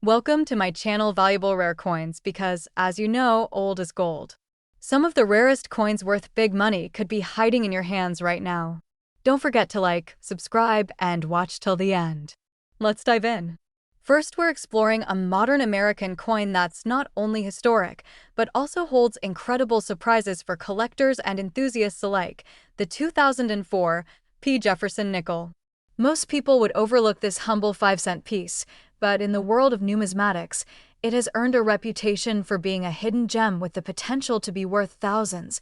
Welcome to my channel Valuable Rare Coins because, as you know, old is gold. Some of the rarest coins worth big money could be hiding in your hands right now. Don't forget to like, subscribe, and watch till the end. Let's dive in. First, we're exploring a modern American coin that's not only historic, but also holds incredible surprises for collectors and enthusiasts alike, the 2004 P. Jefferson Nickel. Most people would overlook this humble 5-cent piece, but in the world of numismatics, it has earned a reputation for being a hidden gem with the potential to be worth thousands.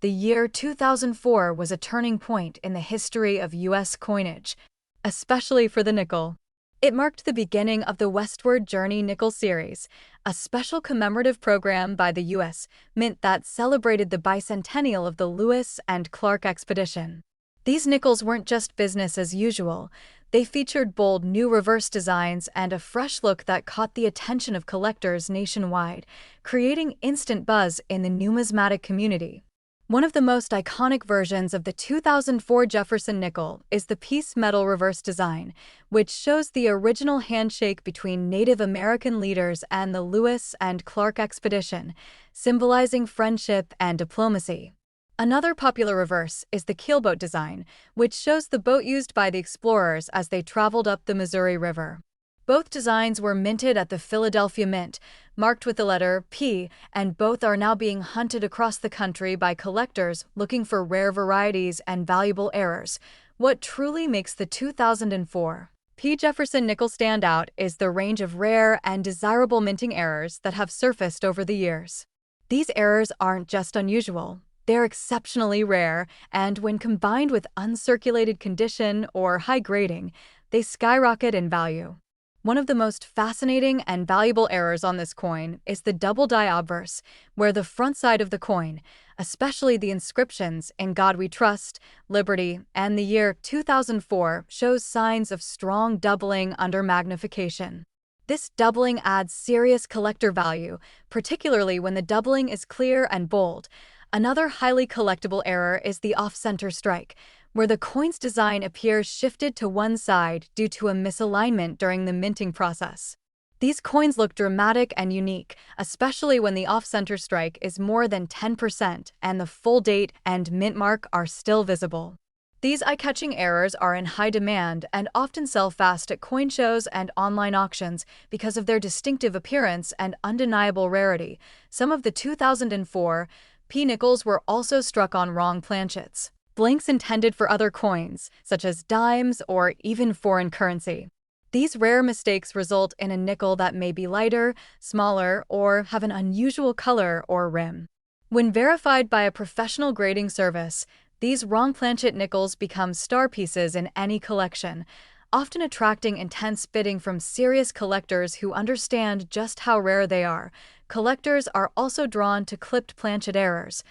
The year 2004 was a turning point in the history of U.S. coinage, especially for the nickel. It marked the beginning of the Westward Journey Nickel Series, a special commemorative program by the U.S. Mint that celebrated the bicentennial of the Lewis and Clark expedition. These nickels weren't just business as usual. They featured bold new reverse designs and a fresh look that caught the attention of collectors nationwide, creating instant buzz in the numismatic community. One of the most iconic versions of the 2004 Jefferson Nickel is the piece metal reverse design, which shows the original handshake between Native American leaders and the Lewis and Clark expedition, symbolizing friendship and diplomacy. Another popular reverse is the keelboat design, which shows the boat used by the explorers as they traveled up the Missouri River. Both designs were minted at the Philadelphia Mint, marked with the letter P, and both are now being hunted across the country by collectors looking for rare varieties and valuable errors. What truly makes the 2004 P. Jefferson Nickel stand out is the range of rare and desirable minting errors that have surfaced over the years. These errors aren't just unusual. They're exceptionally rare, and when combined with uncirculated condition or high grading, they skyrocket in value. One of the most fascinating and valuable errors on this coin is the double die obverse, where the front side of the coin, especially the inscriptions "In God We Trust," "Liberty," and the year 2004, shows signs of strong doubling under magnification. This doubling adds serious collector value, particularly when the doubling is clear and bold. Another highly collectible error is the off-center strike, where the coin's design appears shifted to one side due to a misalignment during the minting process. These coins look dramatic and unique, especially when the off-center strike is more than 10% and the full date and mint mark are still visible. These eye-catching errors are in high demand and often sell fast at coin shows and online auctions because of their distinctive appearance and undeniable rarity. Some of the 2004 P. nickels were also struck on wrong planchets, blanks intended for other coins, such as dimes or even foreign currency. These rare mistakes result in a nickel that may be lighter, smaller, or have an unusual color or rim. When verified by a professional grading service, these wrong planchet nickels become star pieces in any collection, often attracting intense bidding from serious collectors who understand just how rare they are. Collectors are also drawn to clipped planchet errors,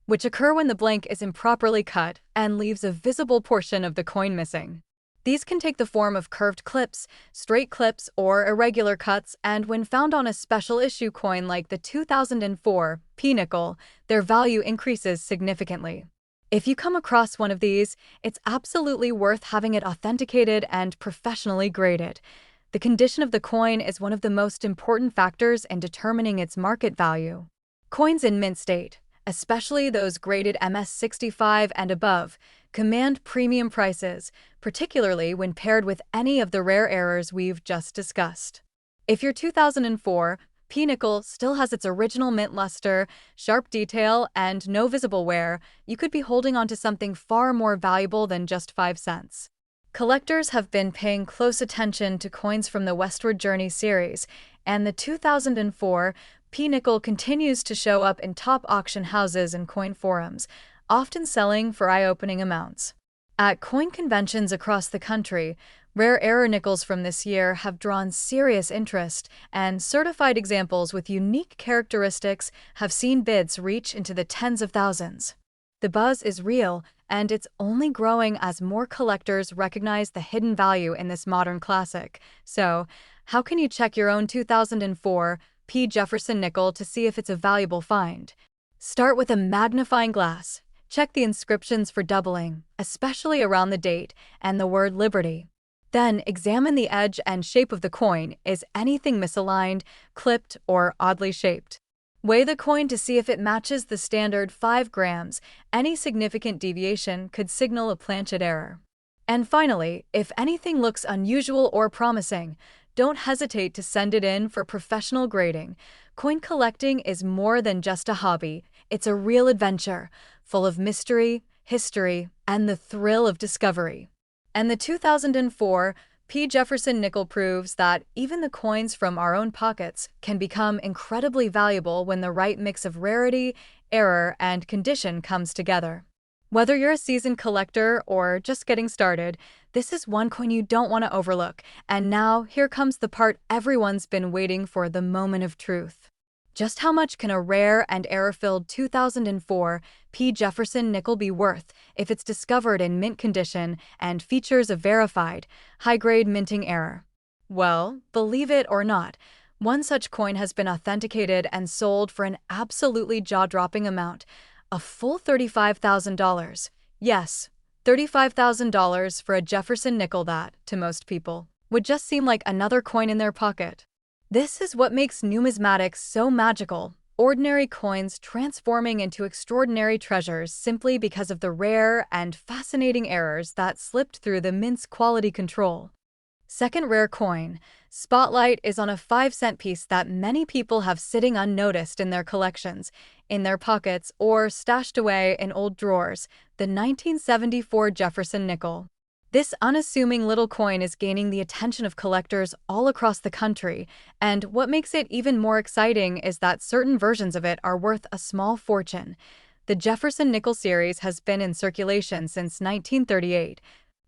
which occur when the blank is improperly cut and leaves a visible portion of the coin missing. These can take the form of curved clips, straight clips, or irregular cuts, and when found on a special issue coin like the 2004 P. nickel, their value increases significantly. If you come across one of these, it's absolutely worth having it authenticated and professionally graded. The condition of the coin is one of the most important factors in determining its market value. Coins in mint state, especially those graded MS65 and above, command premium prices, particularly when paired with any of the rare errors we've just discussed. If your 2004 P. nickel still has its original mint luster, sharp detail, and no visible wear, you could be holding onto something far more valuable than just 5 cents. Collectors have been paying close attention to coins from the Westward Journey series, and the 2004 P. nickel continues to show up in top auction houses and coin forums, often selling for eye-opening amounts. At coin conventions across the country, rare error nickels from this year have drawn serious interest, and certified examples with unique characteristics have seen bids reach into the tens of thousands. The buzz is real, and it's only growing as more collectors recognize the hidden value in this modern classic. So, how can you check your own 2004 P. Jefferson Nickel to see if it's a valuable find? Start with a magnifying glass. Check the inscriptions for doubling, especially around the date and the word Liberty. Then examine the edge and shape of the coin. Is anything misaligned, clipped, or oddly shaped? Weigh the coin to see if it matches the standard 5 grams. Any significant deviation could signal a planchet error. And finally, if anything looks unusual or promising, don't hesitate to send it in for professional grading. Coin collecting is more than just a hobby, it's a real adventure, full of mystery, history, and the thrill of discovery. And the 2004 P. Jefferson Nickel proves that even the coins from our own pockets can become incredibly valuable when the right mix of rarity, error, and condition comes together. Whether you're a seasoned collector or just getting started, this is one coin you don't want to overlook. And now, here comes the part everyone's been waiting for, the moment of truth. Just how much can a rare and error-filled 2004 P. Jefferson nickel be worth if it's discovered in mint condition and features a verified, high-grade minting error? Well, believe it or not, one such coin has been authenticated and sold for an absolutely jaw-dropping amount, a full $35,000. Yes, $35,000 for a Jefferson nickel that, to most people, would just seem like another coin in their pocket. This is what makes numismatics so magical, ordinary coins transforming into extraordinary treasures simply because of the rare and fascinating errors that slipped through the mint's quality control. Second rare coin, spotlight is on a 5-cent piece that many people have sitting unnoticed in their collections, in their pockets, or stashed away in old drawers, the 1974 Jefferson nickel. This unassuming little coin is gaining the attention of collectors all across the country, and what makes it even more exciting is that certain versions of it are worth a small fortune. The Jefferson Nickel series has been in circulation since 1938,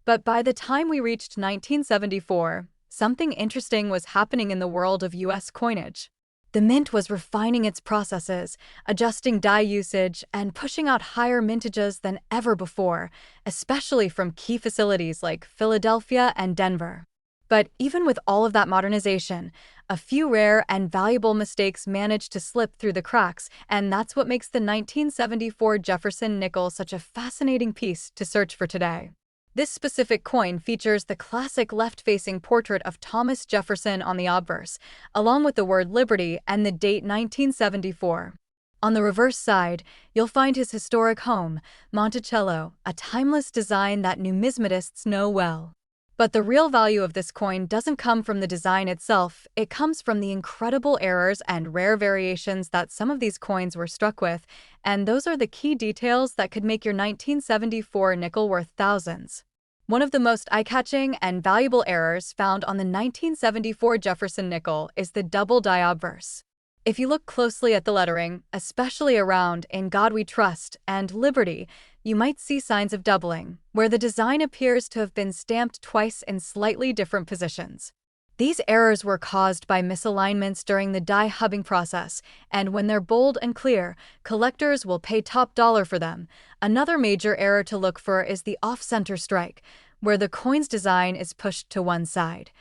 but by the time we reached 1974, something interesting was happening in the world of U.S. coinage. The mint was refining its processes, adjusting die usage, and pushing out higher mintages than ever before, especially from key facilities like Philadelphia and Denver. But even with all of that modernization, a few rare and valuable mistakes managed to slip through the cracks, and that's what makes the 1974 Jefferson nickel such a fascinating piece to search for today. This specific coin features the classic left-facing portrait of Thomas Jefferson on the obverse, along with the word Liberty and the date 1974. On the reverse side, you'll find his historic home, Monticello, a timeless design that numismatists know well. But the real value of this coin doesn't come from the design itself, it comes from the incredible errors and rare variations that some of these coins were struck with, and those are the key details that could make your 1974 nickel worth thousands. One of the most eye-catching and valuable errors found on the 1974 Jefferson nickel is the double die obverse. If you look closely at the lettering, especially around "In God We Trust" and "Liberty," you might see signs of doubling, where the design appears to have been stamped twice in slightly different positions. These errors were caused by misalignments during the die hubbing process, and when they're bold and clear, collectors will pay top dollar for them. Another major error to look for is the off-center strike, where the coin's design is pushed to one side,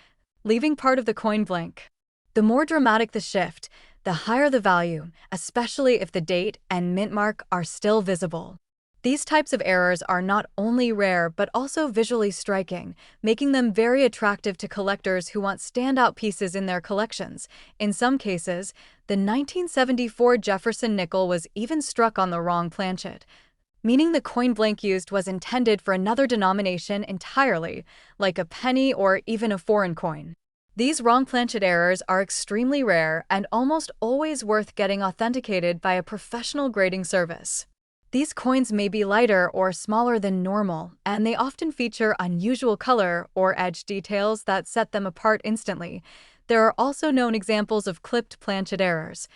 leaving part of the coin blank. The more dramatic the shift, the higher the value, especially if the date and mint mark are still visible. These types of errors are not only rare but also visually striking, making them very attractive to collectors who want standout pieces in their collections. In some cases, the 1974 Jefferson nickel was even struck on the wrong planchet, meaning the coin blank used was intended for another denomination entirely, like a penny or even a foreign coin. These wrong planchet errors are extremely rare and almost always worth getting authenticated by a professional grading service. These coins may be lighter or smaller than normal, and they often feature unusual color or edge details that set them apart instantly. There are also known examples of clipped planchet errors,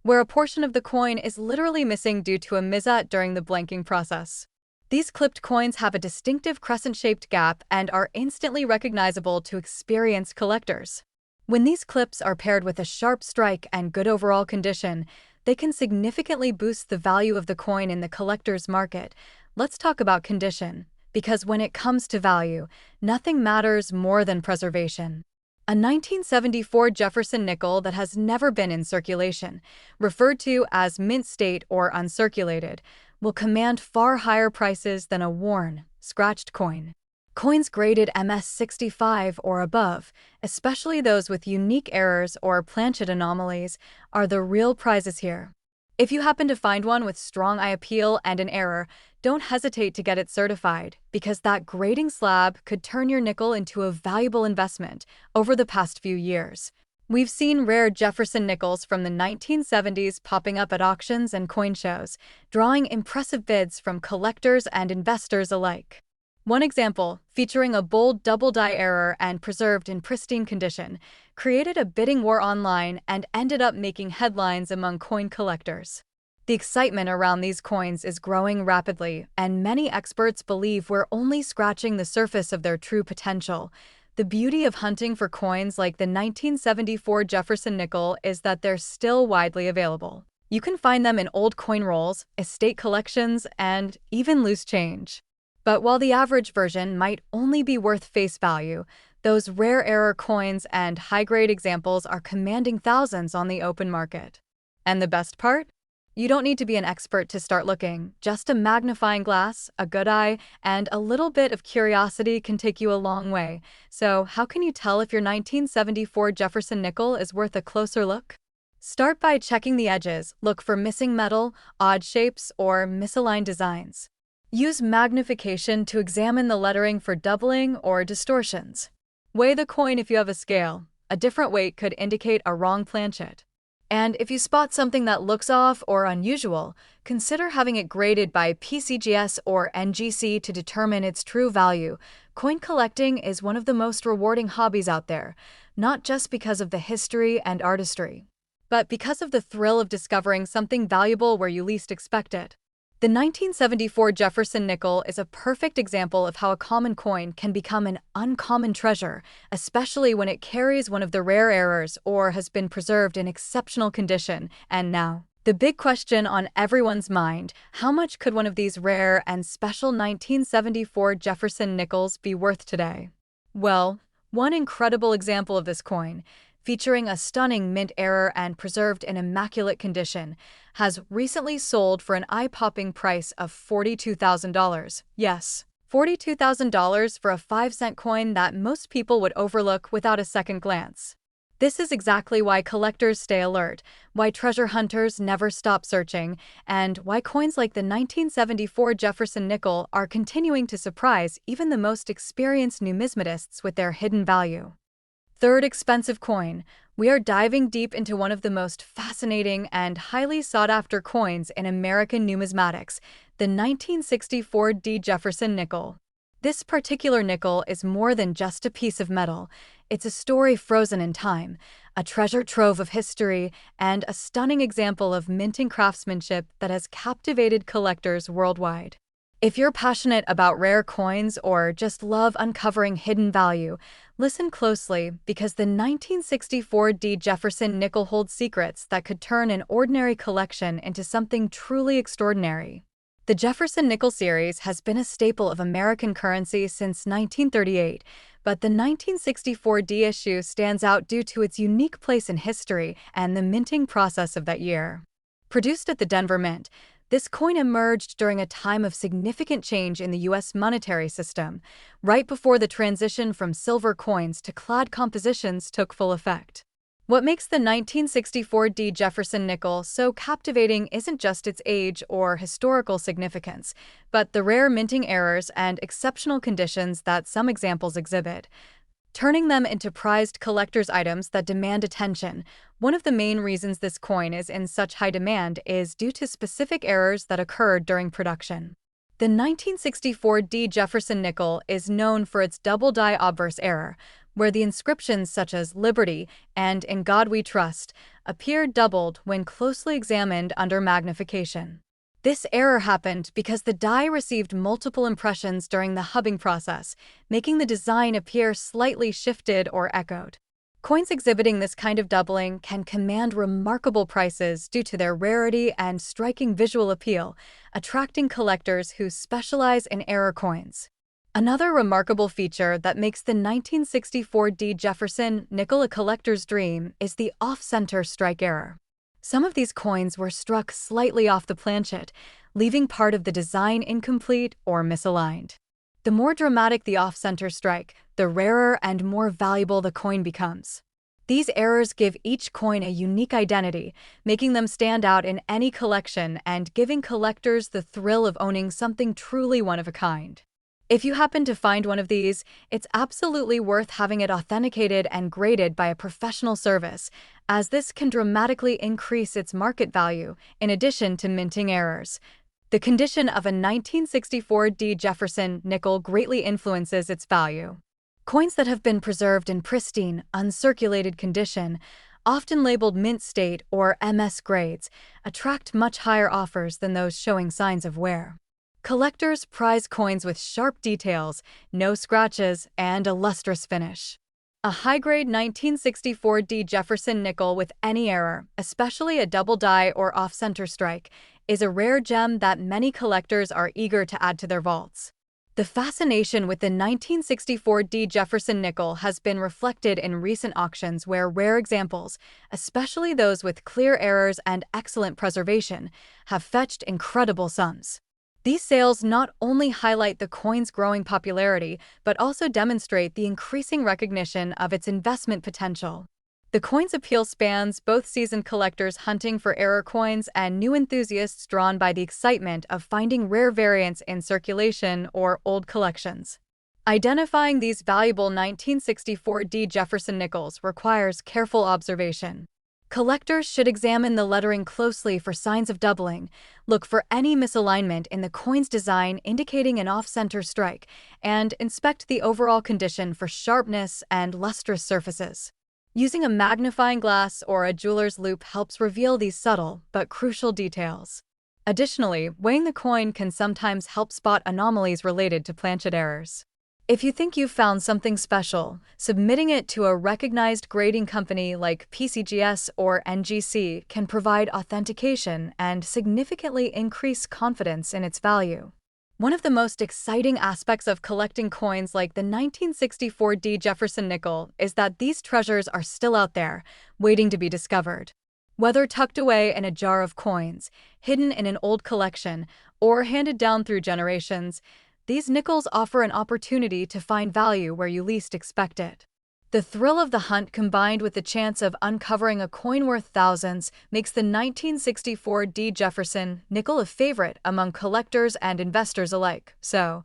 where a portion of the coin is literally missing due to a misat during the blanking process. These clipped coins have a distinctive crescent-shaped gap and are instantly recognizable to experienced collectors. When these clips are paired with a sharp strike and good overall condition, they can significantly boost the value of the coin in the collector's market. Let's talk about condition, because when it comes to value, nothing matters more than preservation. A 1974 Jefferson nickel that has never been in circulation, referred to as mint state or uncirculated, will command far higher prices than a worn, scratched coin. Coins graded MS-65 or above, especially those with unique errors or planchet anomalies, are the real prizes here. If you happen to find one with strong eye appeal and an error, don't hesitate to get it certified, because that grading slab could turn your nickel into a valuable investment over the past few years. We've seen rare Jefferson nickels from the 1970s popping up at auctions and coin shows, drawing impressive bids from collectors and investors alike. One example, featuring a bold double-die error and preserved in pristine condition, created a bidding war online and ended up making headlines among coin collectors. The excitement around these coins is growing rapidly, and many experts believe we're only scratching the surface of their true potential. The beauty of hunting for coins like the 1974 Jefferson Nickel is that they're still widely available. You can find them in old coin rolls, estate collections, and even loose change. But while the average version might only be worth face value, those rare error coins and high-grade examples are commanding thousands on the open market. And the best part? You don't need to be an expert to start looking. Just a magnifying glass, a good eye, and a little bit of curiosity can take you a long way. So, how can you tell if your 1974 Jefferson Nickel is worth a closer look? Start by checking the edges. Look for missing metal, odd shapes, or misaligned designs. Use magnification to examine the lettering for doubling or distortions. Weigh the coin if you have a scale. A different weight could indicate a wrong planchet. And if you spot something that looks off or unusual, consider having it graded by PCGS or NGC to determine its true value. Coin collecting is one of the most rewarding hobbies out there, not just because of the history and artistry, but because of the thrill of discovering something valuable where you least expect it. The 1974 Jefferson Nickel is a perfect example of how a common coin can become an uncommon treasure, especially when it carries one of the rare errors or has been preserved in exceptional condition. And now, the big question on everyone's mind: how much could one of these rare and special 1974 Jefferson Nickels be worth today? Well, one incredible example of this coin, featuring a stunning mint error and preserved in immaculate condition, has recently sold for an eye-popping price of $42,000. Yes, $42,000 for a 5-cent coin that most people would overlook without a second glance. This is exactly why collectors stay alert, why treasure hunters never stop searching, and why coins like the 1974 Jefferson Nickel are continuing to surprise even the most experienced numismatists with their hidden value. Third expensive coin, we are diving deep into one of the most fascinating and highly sought-after coins in American numismatics, the 1964 D. Jefferson Nickel. This particular nickel is more than just a piece of metal. It's a story frozen in time, a treasure trove of history, and a stunning example of minting craftsmanship that has captivated collectors worldwide. If you're passionate about rare coins or just love uncovering hidden value, listen closely, because the 1964 D. Jefferson Nickel holds secrets that could turn an ordinary collection into something truly extraordinary. The Jefferson Nickel series has been a staple of American currency since 1938, but the 1964 D issue stands out due to its unique place in history and the minting process of that year. Produced at the Denver Mint, this coin emerged during a time of significant change in the U.S. monetary system, right before the transition from silver coins to clad compositions took full effect. What makes the 1964 D. Jefferson Nickel so captivating isn't just its age or historical significance, but the rare minting errors and exceptional conditions that some examples exhibit, turning them into prized collector's items that demand attention. One of the main reasons this coin is in such high demand is due to specific errors that occurred during production. The 1964 D. Jefferson Nickel is known for its double-die obverse error, where the inscriptions such as Liberty and In God We Trust appear doubled when closely examined under magnification. This error happened because the die received multiple impressions during the hubbing process, making the design appear slightly shifted or echoed. Coins exhibiting this kind of doubling can command remarkable prices due to their rarity and striking visual appeal, attracting collectors who specialize in error coins. Another remarkable feature that makes the 1964 D. Jefferson Nickel a collector's dream is the off-center strike error. Some of these coins were struck slightly off the planchet, leaving part of the design incomplete or misaligned. The more dramatic the off-center strike, the rarer and more valuable the coin becomes. These errors give each coin a unique identity, making them stand out in any collection and giving collectors the thrill of owning something truly one of a kind. If you happen to find one of these, it's absolutely worth having it authenticated and graded by a professional service, as this can dramatically increase its market value, in addition to minting errors. The condition of a 1964 Jefferson nickel greatly influences its value. Coins that have been preserved in pristine, uncirculated condition, often labeled mint state or MS grades, attract much higher offers than those showing signs of wear. Collectors prize coins with sharp details, no scratches, and a lustrous finish. A high-grade 1964 Jefferson nickel with any error, especially a double die or off-center strike, is a rare gem that many collectors are eager to add to their vaults. The fascination with the 1964 Jefferson nickel has been reflected in recent auctions where rare examples, especially those with clear errors and excellent preservation, have fetched incredible sums. These sales not only highlight the coin's growing popularity, but also demonstrate the increasing recognition of its investment potential. The coin's appeal spans both seasoned collectors hunting for error coins and new enthusiasts drawn by the excitement of finding rare variants in circulation or old collections. Identifying these valuable 1964 Jefferson nickels requires careful observation. Collectors should examine the lettering closely for signs of doubling, look for any misalignment in the coin's design indicating an off-center strike, and inspect the overall condition for sharpness and lustrous surfaces. Using a magnifying glass or a jeweler's loupe helps reveal these subtle but crucial details. Additionally, weighing the coin can sometimes help spot anomalies related to planchet errors. If you think you've found something special, submitting it to a recognized grading company like PCGS or NGC can provide authentication and significantly increase confidence in its value. One of the most exciting aspects of collecting coins like the 1964 Jefferson nickel is that these treasures are still out there, waiting to be discovered. Whether tucked away in a jar of coins, hidden in an old collection, or handed down through generations, these nickels offer an opportunity to find value where you least expect it. The thrill of the hunt combined with the chance of uncovering a coin worth thousands makes the 1964 Jefferson nickel a favorite among collectors and investors alike. So,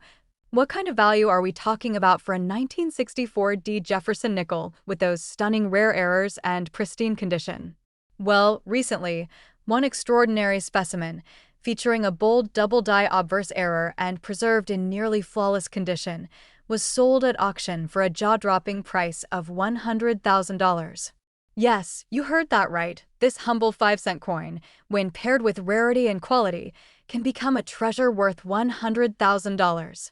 what kind of value are we talking about for a 1964 Jefferson nickel with those stunning rare errors and pristine condition? Well, recently, one extraordinary specimen, featuring a bold double-die obverse error and preserved in nearly flawless condition, was sold at auction for a jaw-dropping price of $100,000. Yes, you heard that right. This humble 5-cent coin, when paired with rarity and quality, can become a treasure worth $100,000.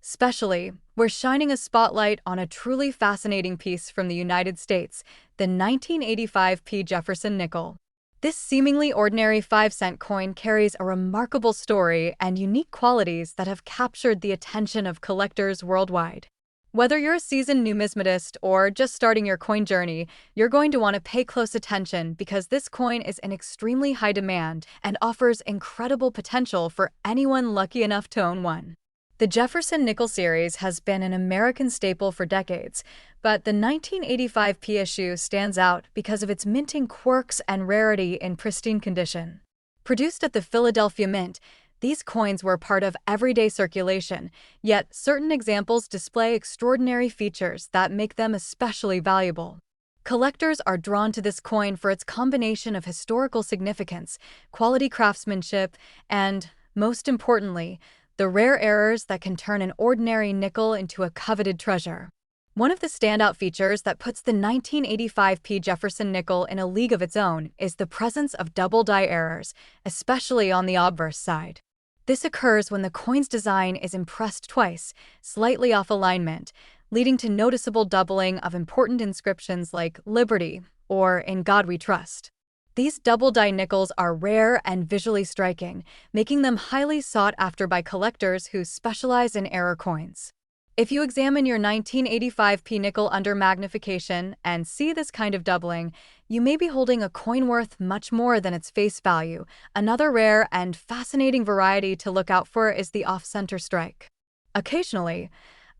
Especially, we're shining a spotlight on a truly fascinating piece from the United States, the 1985 Jefferson nickel. This seemingly ordinary 5-cent coin carries a remarkable story and unique qualities that have captured the attention of collectors worldwide. Whether you're a seasoned numismatist or just starting your coin journey, you're going to want to pay close attention because this coin is in extremely high demand and offers incredible potential for anyone lucky enough to own one. The Jefferson Nickel series has been an American staple for decades, but the 1985 issue stands out because of its minting quirks and rarity in pristine condition. Produced at the Philadelphia Mint, these coins were part of everyday circulation, yet certain examples display extraordinary features that make them especially valuable. Collectors are drawn to this coin for its combination of historical significance, quality craftsmanship, and, most importantly, the rare errors that can turn an ordinary nickel into a coveted treasure. One of the standout features that puts the 1985 Jefferson nickel in a league of its own is the presence of double die errors, especially on the obverse side. This occurs when the coin's design is impressed twice, slightly off alignment, leading to noticeable doubling of important inscriptions like Liberty or In God We Trust. These double-die nickels are rare and visually striking, making them highly sought after by collectors who specialize in error coins. If you examine your 1985 nickel under magnification and see this kind of doubling, you may be holding a coin worth much more than its face value. Another rare and fascinating variety to look out for is the off-center strike. Occasionally,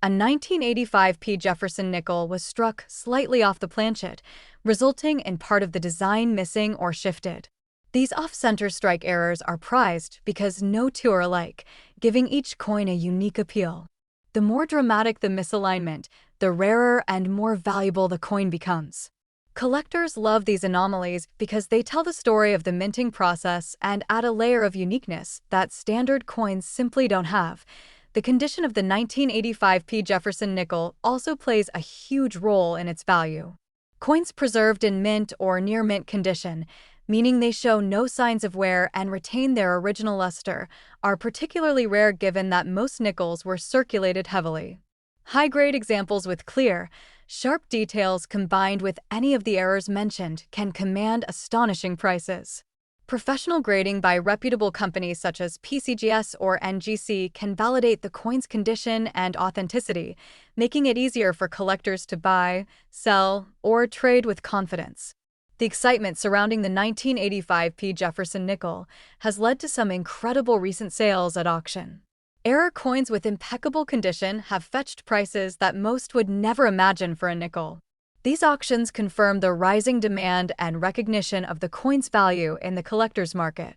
a 1985p Jefferson nickel was struck slightly off the planchet, resulting in part of the design missing or shifted. These off-center strike errors are prized because no two are alike, giving each coin a unique appeal. The more dramatic the misalignment, the rarer and more valuable the coin becomes. Collectors love these anomalies because they tell the story of the minting process and add a layer of uniqueness that standard coins simply don't have. The condition of the 1985p Jefferson nickel also plays a huge role in its value. Coins preserved in mint or near mint condition, meaning they show no signs of wear and retain their original luster, are particularly rare given that most nickels were circulated heavily. High-grade examples with clear, sharp details combined with any of the errors mentioned can command astonishing prices. Professional grading by reputable companies such as PCGS or NGC can validate the coin's condition and authenticity, making it easier for collectors to buy, sell, or trade with confidence. The excitement surrounding the 1985p Jefferson nickel has led to some incredible recent sales at auction. Error coins with impeccable condition have fetched prices that most would never imagine for a nickel. These auctions confirm the rising demand and recognition of the coin's value in the collector's market.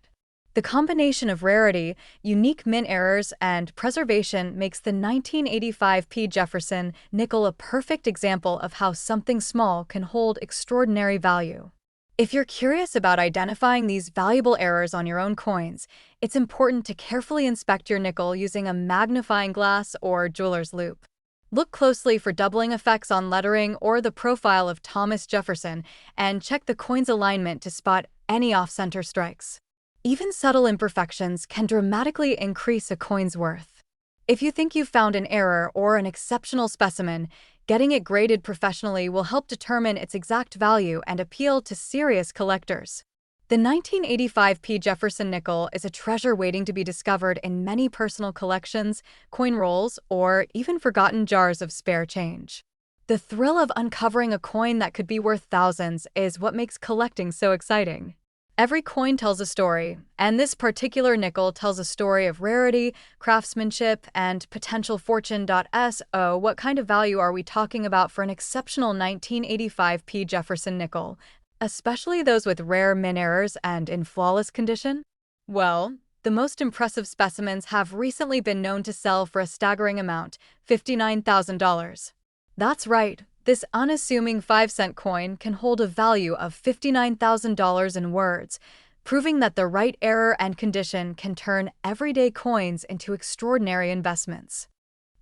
The combination of rarity, unique mint errors, and preservation makes the 1985p Jefferson nickel a perfect example of how something small can hold extraordinary value. If you're curious about identifying these valuable errors on your own coins, it's important to carefully inspect your nickel using a magnifying glass or jeweler's loupe. Look closely for doubling effects on lettering or the profile of Thomas Jefferson, and check the coin's alignment to spot any off-center strikes. Even subtle imperfections can dramatically increase a coin's worth. If you think you've found an error or an exceptional specimen, getting it graded professionally will help determine its exact value and appeal to serious collectors. The 1985p Jefferson nickel is a treasure waiting to be discovered in many personal collections, coin rolls, or even forgotten jars of spare change. The thrill of uncovering a coin that could be worth thousands is what makes collecting so exciting. Every coin tells a story, and this particular nickel tells a story of rarity, craftsmanship, and potential fortune. So, what kind of value are we talking about for an exceptional 1985p Jefferson nickel, especially those with rare mint errors and in flawless condition? Well, the most impressive specimens have recently been known to sell for a staggering amount, $59,000. That's right. This unassuming 5-cent coin can hold a value of $59,000 in words, proving that the right error and condition can turn everyday coins into extraordinary investments.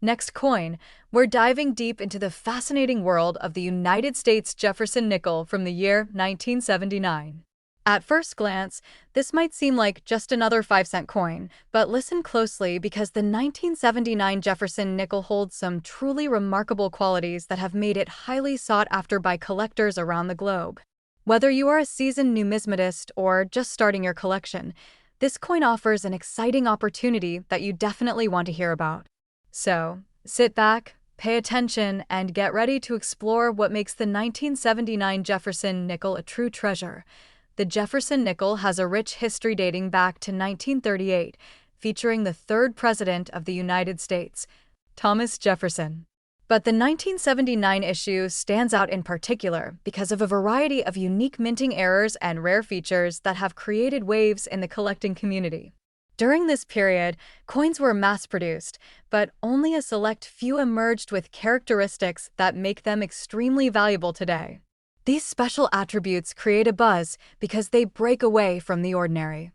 Next coin, we're diving deep into the fascinating world of the United States Jefferson nickel from the year 1979. At first glance, this might seem like just another 5-cent coin, but listen closely because the 1979 Jefferson nickel holds some truly remarkable qualities that have made it highly sought after by collectors around the globe. Whether you are a seasoned numismatist or just starting your collection, this coin offers an exciting opportunity that you definitely want to hear about. So, sit back, pay attention, and get ready to explore what makes the 1979 Jefferson nickel a true treasure. The Jefferson nickel has a rich history dating back to 1938, featuring the third president of the United States, Thomas Jefferson. But the 1979 issue stands out in particular because of a variety of unique minting errors and rare features that have created waves in the collecting community. During this period, coins were mass-produced, but only a select few emerged with characteristics that make them extremely valuable today. These special attributes create a buzz because they break away from the ordinary.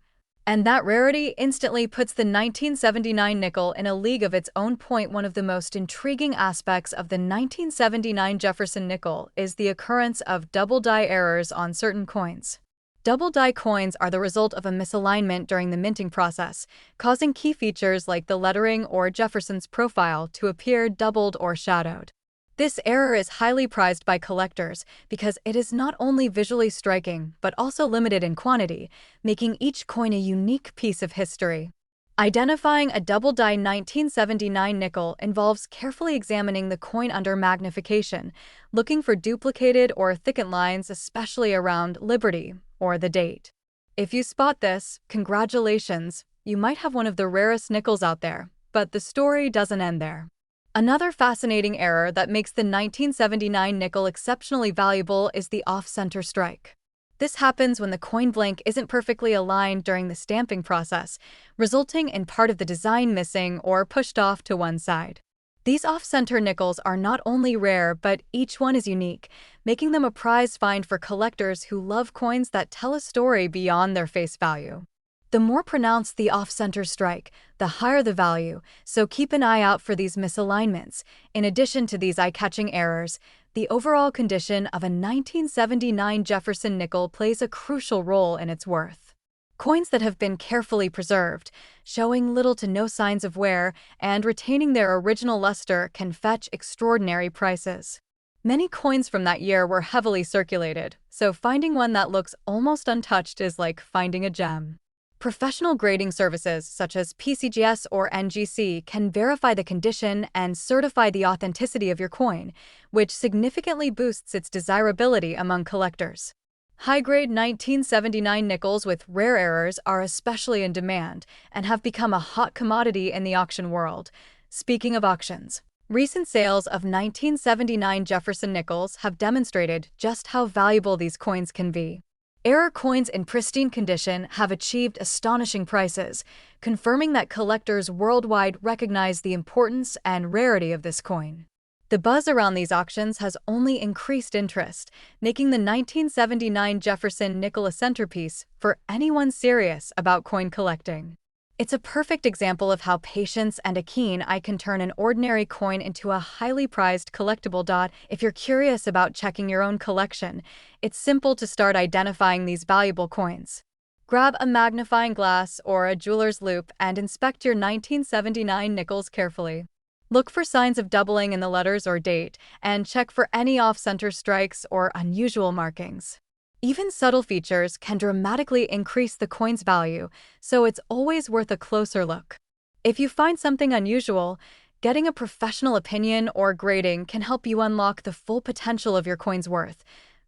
And that rarity instantly puts the 1979 nickel in a league of its own. One of the most intriguing aspects of the 1979 Jefferson nickel is the occurrence of double-die errors on certain coins. Double-die coins are the result of a misalignment during the minting process, causing key features like the lettering or Jefferson's profile to appear doubled or shadowed. This error is highly prized by collectors because it is not only visually striking but also limited in quantity, making each coin a unique piece of history. Identifying a double-die 1979 nickel involves carefully examining the coin under magnification, looking for duplicated or thickened lines, especially around Liberty or the date. If you spot this, congratulations, you might have one of the rarest nickels out there. But the story doesn't end there. Another fascinating error that makes the 1979 nickel exceptionally valuable is the off-center strike. This happens when the coin blank isn't perfectly aligned during the stamping process, resulting in part of the design missing or pushed off to one side. These off-center nickels are not only rare, but each one is unique, making them a prize find for collectors who love coins that tell a story beyond their face value. The more pronounced the off-center strike, the higher the value, so keep an eye out for these misalignments. In addition to these eye-catching errors, the overall condition of a 1979 Jefferson nickel plays a crucial role in its worth. Coins that have been carefully preserved, showing little to no signs of wear, and retaining their original luster can fetch extraordinary prices. Many coins from that year were heavily circulated, so finding one that looks almost untouched is like finding a gem. Professional grading services such as PCGS or NGC can verify the condition and certify the authenticity of your coin, which significantly boosts its desirability among collectors. High-grade 1979 nickels with rare errors are especially in demand and have become a hot commodity in the auction world. Speaking of auctions, recent sales of 1979 Jefferson nickels have demonstrated just how valuable these coins can be. Error coins in pristine condition have achieved astonishing prices, confirming that collectors worldwide recognize the importance and rarity of this coin. The buzz around these auctions has only increased interest, making the 1979 Jefferson Nickel a centerpiece for anyone serious about coin collecting. It's a perfect example of how patience and a keen eye can turn an ordinary coin into a highly prized collectible. If you're curious about checking your own collection, it's simple to start identifying these valuable coins. Grab a magnifying glass or a jeweler's loupe and inspect your 1979 nickels carefully. Look for signs of doubling in the letters or date, and check for any off-center strikes or unusual markings. Even subtle features can dramatically increase the coin's value, so it's always worth a closer look. If you find something unusual, getting a professional opinion or grading can help you unlock the full potential of your coin's worth.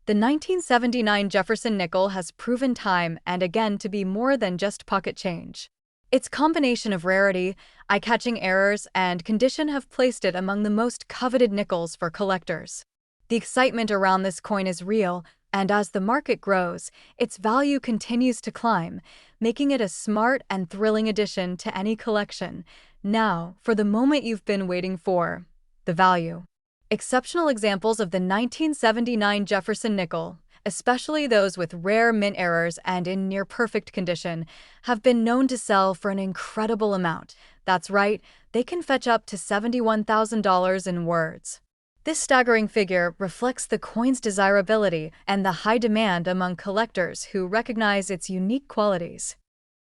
The 1979 Jefferson Nickel has proven time and again to be more than just pocket change. Its combination of rarity, eye-catching errors, and condition have placed it among the most coveted nickels for collectors. The excitement around this coin is real, and as the market grows, its value continues to climb, making it a smart and thrilling addition to any collection. Now, for the moment you've been waiting for, the value. Exceptional examples of the 1979 Jefferson Nickel, especially those with rare mint errors and in near-perfect condition, have been known to sell for an incredible amount. That's right, they can fetch up to $71,000 in words. This staggering figure reflects the coin's desirability and the high demand among collectors who recognize its unique qualities.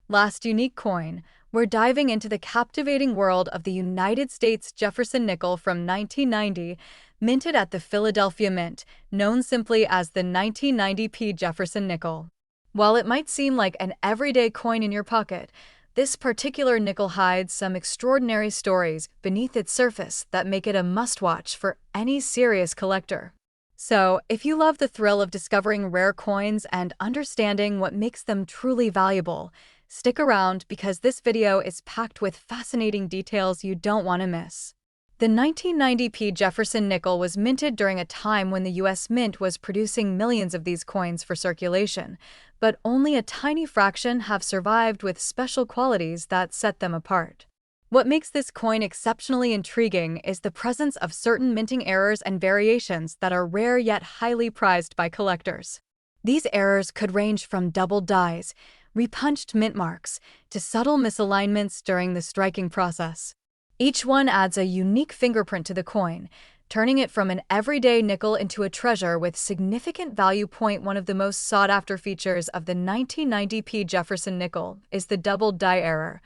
Last unique coin, we're diving into the captivating world of the United States Jefferson Nickel from 1990, minted at the Philadelphia Mint, known simply as the 1990 Jefferson Nickel. While it might seem like an everyday coin in your pocket, this particular nickel hides some extraordinary stories beneath its surface that make it a must-watch for any serious collector. So, if you love the thrill of discovering rare coins and understanding what makes them truly valuable, stick around because this video is packed with fascinating details you don't want to miss. The 1990 Jefferson Nickel was minted during a time when the U.S. Mint was producing millions of these coins for circulation, but only a tiny fraction have survived with special qualities that set them apart. What makes this coin exceptionally intriguing is the presence of certain minting errors and variations that are rare yet highly prized by collectors. These errors could range from doubled dies, repunched mint marks, to subtle misalignments during the striking process. Each one adds a unique fingerprint to the coin, turning it from an everyday nickel into a treasure with significant value. One of the most sought-after features of the 1990 Jefferson Nickel is the doubled die error,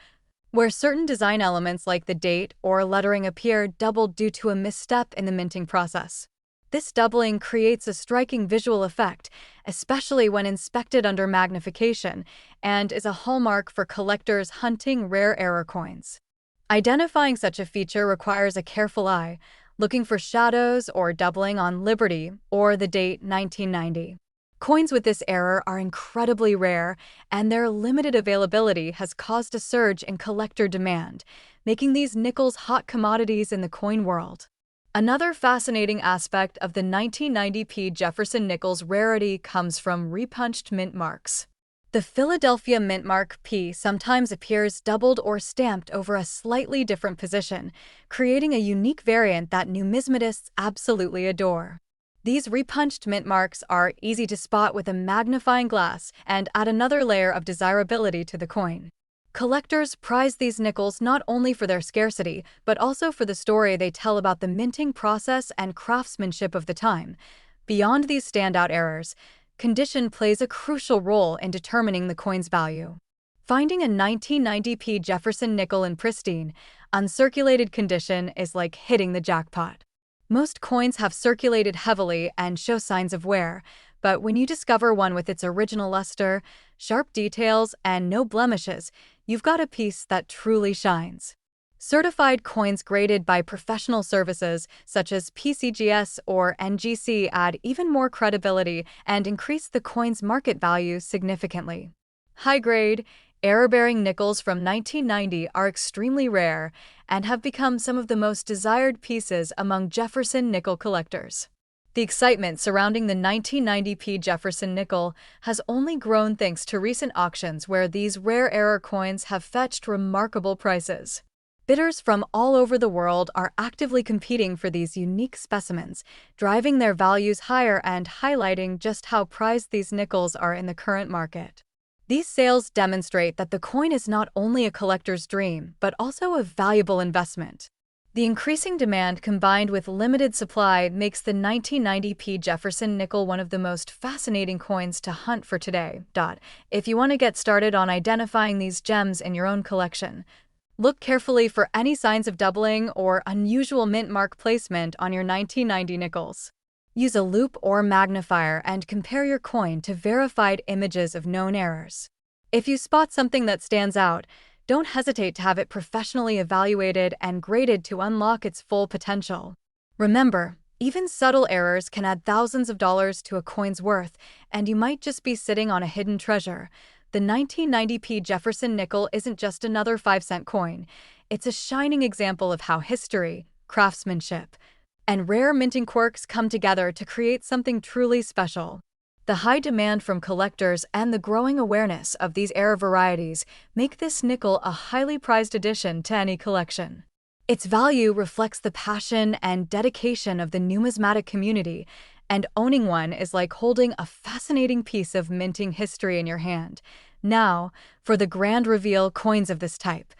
where certain design elements like the date or lettering appear doubled due to a misstep in the minting process. This doubling creates a striking visual effect, especially when inspected under magnification, and is a hallmark for collectors hunting rare error coins. Identifying such a feature requires a careful eye, looking for shadows or doubling on Liberty or the date 1990. Coins with this error are incredibly rare, and their limited availability has caused a surge in collector demand, making these nickels hot commodities in the coin world. Another fascinating aspect of the 1990p Jefferson Nickels rarity comes from repunched mint marks. The Philadelphia mint mark P sometimes appears doubled or stamped over a slightly different position, creating a unique variant that numismatists absolutely adore. These repunched mint marks are easy to spot with a magnifying glass and add another layer of desirability to the coin. Collectors prize these nickels not only for their scarcity, but also for the story they tell about the minting process and craftsmanship of the time. Beyond these standout errors, condition plays a crucial role in determining the coin's value. Finding a 1990p Jefferson nickel in pristine, uncirculated condition is like hitting the jackpot. Most coins have circulated heavily and show signs of wear, but when you discover one with its original luster, sharp details, and no blemishes, you've got a piece that truly shines. Certified coins graded by professional services such as PCGS or NGC add even more credibility and increase the coin's market value significantly. High-grade, error-bearing nickels from 1990 are extremely rare and have become some of the most desired pieces among Jefferson nickel collectors. The excitement surrounding the 1990p Jefferson nickel has only grown thanks to recent auctions where these rare error coins have fetched remarkable prices. Bidders from all over the world are actively competing for these unique specimens, driving their values higher and highlighting just how prized these nickels are in the current market. These sales demonstrate that the coin is not only a collector's dream, but also a valuable investment. The increasing demand combined with limited supply makes the 1990p Jefferson nickel one of the most fascinating coins to hunt for today. If you want to get started on identifying these gems in your own collection, look carefully for any signs of doubling or unusual mint mark placement on your 1990 nickels. Use a loupe or magnifier and compare your coin to verified images of known errors. If you spot something that stands out, don't hesitate to have it professionally evaluated and graded to unlock its full potential. Remember, even subtle errors can add thousands of dollars to a coin's worth, and you might just be sitting on a hidden treasure. The 1990p Jefferson nickel isn't just another 5-cent coin. It's a shining example of how history, craftsmanship, and rare minting quirks come together to create something truly special. The high demand from collectors and the growing awareness of these rare varieties make this nickel a highly prized addition to any collection. Its value reflects the passion and dedication of the numismatic community, and owning one is like holding a fascinating piece of minting history in your hand. Now, for the grand reveal, coins of this type,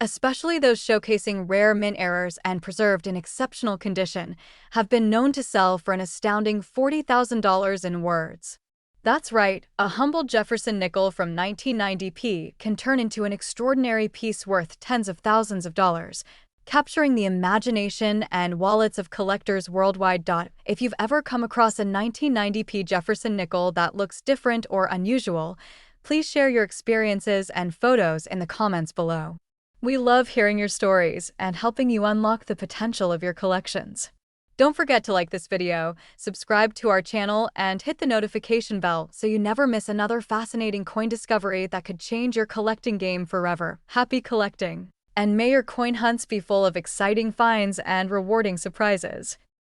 especially those showcasing rare mint errors and preserved in exceptional condition, have been known to sell for an astounding $40,000 in words. That's right, a humble Jefferson nickel from 1990p can turn into an extraordinary piece worth tens of thousands of dollars, capturing the imagination and wallets of collectors worldwide. If you've ever come across a 1990p Jefferson nickel that looks different or unusual, please share your experiences and photos in the comments below. We love hearing your stories and helping you unlock the potential of your collections. Don't forget to like this video, subscribe to our channel, and hit the notification bell so you never miss another fascinating coin discovery that could change your collecting game forever. Happy collecting! And may your coin hunts be full of exciting finds and rewarding surprises.